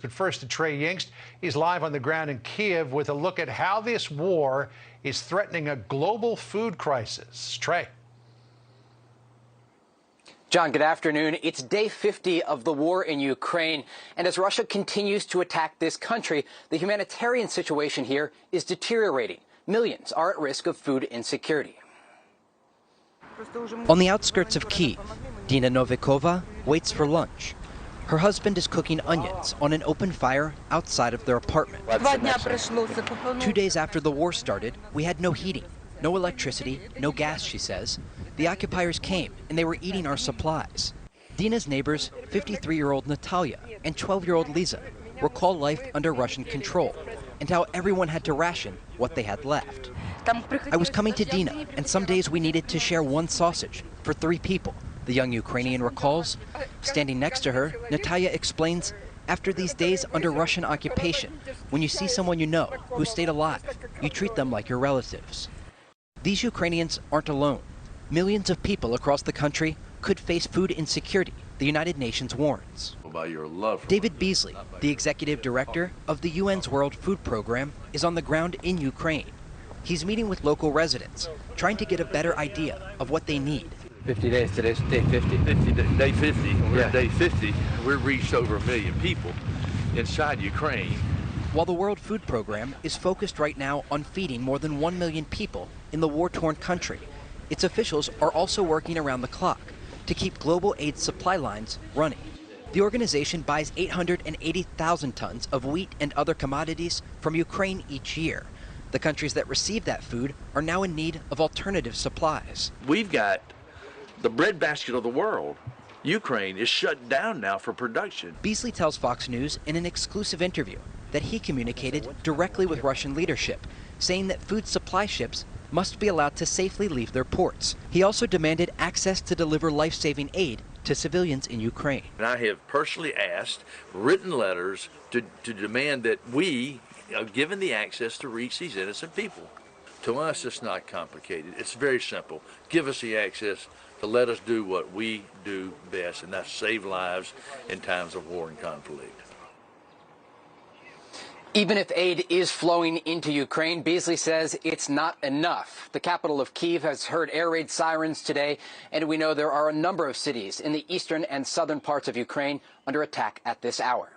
But first to Trey Yingst. He's live on the ground in Kiev with a look at how this war is threatening a global food crisis. Trey. John, good afternoon. It's day 50 of the war in Ukraine, and as Russia continues to attack this country, the humanitarian situation here is deteriorating. Millions are at risk of food insecurity. On the outskirts of Kyiv, Dina Novikova waits for lunch. Her husband is cooking onions on an open fire outside of their apartment. 2 days after the war started, we had no heating, no electricity, no gas, she says. The occupiers came and they were eating our supplies. Dina's neighbors, 53-year-old Natalia and 12-year-old Liza, recall life under Russian control and how everyone had to ration what they had left. I was coming to Dina, and some days we needed to share one sausage for 3 people. The young Ukrainian recalls. Standing next to her, Natalia explains, after these days under Russian occupation, when you see someone you know who stayed alive, you treat them like your relatives. These Ukrainians aren't alone. Millions of people across the country could face food insecurity, the United Nations warns. David Beasley, the executive director of the UN's World Food Program, is on the ground in Ukraine. He's meeting with local residents, trying to get a better idea of what they need. 50 days, today's day 50. Day 50, we're at day 50. We've reached over 1 million people inside Ukraine. While the World Food Program is focused right now on feeding more than 1 million people in the war-torn country, its officials are also working around the clock to keep global aid supply lines running. The organization buys 880,000 tons of wheat and other commodities from Ukraine each year. The countries that receive that food are now in need of alternative supplies. We've got the breadbasket of the world. Ukraine is shut down now for production. Beasley tells Fox News in an exclusive interview that he communicated directly with Russian leadership, saying that food supply ships must be allowed to safely leave their ports. He also demanded access to deliver life-saving aid to civilians in Ukraine. And I have personally asked, written letters to demand that we are given the access to reach these innocent people. To us, it's not complicated. It's very simple. Give us the access to let us do what we do best, and that's save lives in times of war and conflict. Even if aid is flowing into Ukraine, Beasley says it's not enough. The capital of Kyiv has heard air raid sirens today, and we know there are a number of cities in the eastern and southern parts of Ukraine under attack at this hour.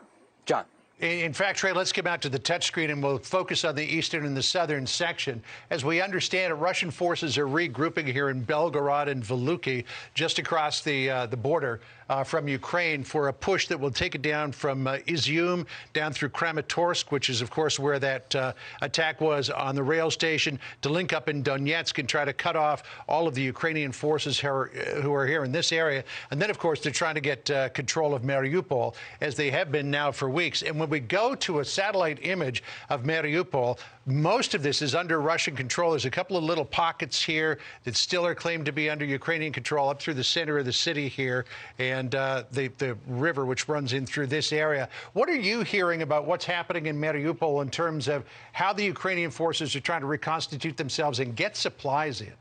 John. In fact, Trey, let's get back to the touchscreen and we'll focus on the eastern and the southern section. As we understand it, Russian forces are regrouping here in Belgorod and Velyky, just across the border from Ukraine, for a push that will take it down from Izium down through Kramatorsk, which is, of course, where that attack was on the rail station, to link up in Donetsk and try to cut off all of the Ukrainian forces who are here in this area. And then, of course, they're trying to get control of Mariupol, as they have been now for weeks. And when we go to a satellite image of Mariupol, most of this is under Russian control. There's a couple of little pockets here that still are claimed to be under Ukrainian control up through the center of the city here, and the river which runs in through this area. What are you hearing about what's happening in Mariupol in terms of how the Ukrainian forces are trying to reconstitute themselves and get supplies in?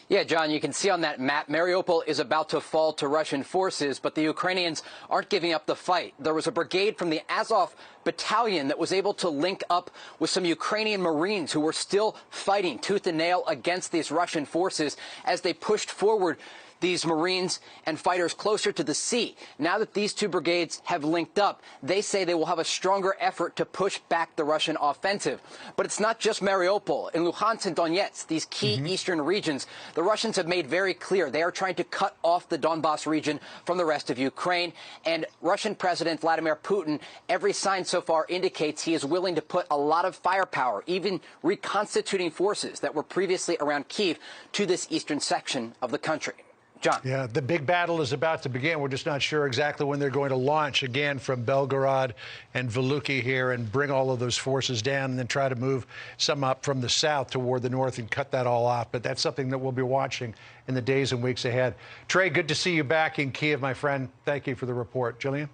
Yeah, John, you can see on that map, Mariupol is about to fall to Russian forces, but the Ukrainians aren't giving up the fight. There was a brigade from the Azov battalion that was able to link up with some Ukrainian Marines who were still fighting tooth and nail against these Russian forces as they pushed forward these Marines and fighters closer to the sea. Now that these two brigades have linked up, they say they will have a stronger effort to push back the Russian offensive. But it's not just Mariupol. In Luhansk and Donetsk, these key eastern regions, the Russians have made very clear they are trying to cut off the Donbas region from the rest of Ukraine. And Russian President Vladimir Putin, every sign so far indicates he is willing to put a lot of firepower, even reconstituting forces that were previously around Kyiv, to this eastern section of the country. John. Yeah, the big battle is about to begin. We're just not sure exactly when they're going to launch again from Belgorod and Velyky here and bring all of those forces down and then try to move some up from the south toward the north and cut that all off. But that's something that we'll be watching in the days and weeks ahead. Trey, good to see you back in Kyiv, my friend. Thank you for the report. Jillian?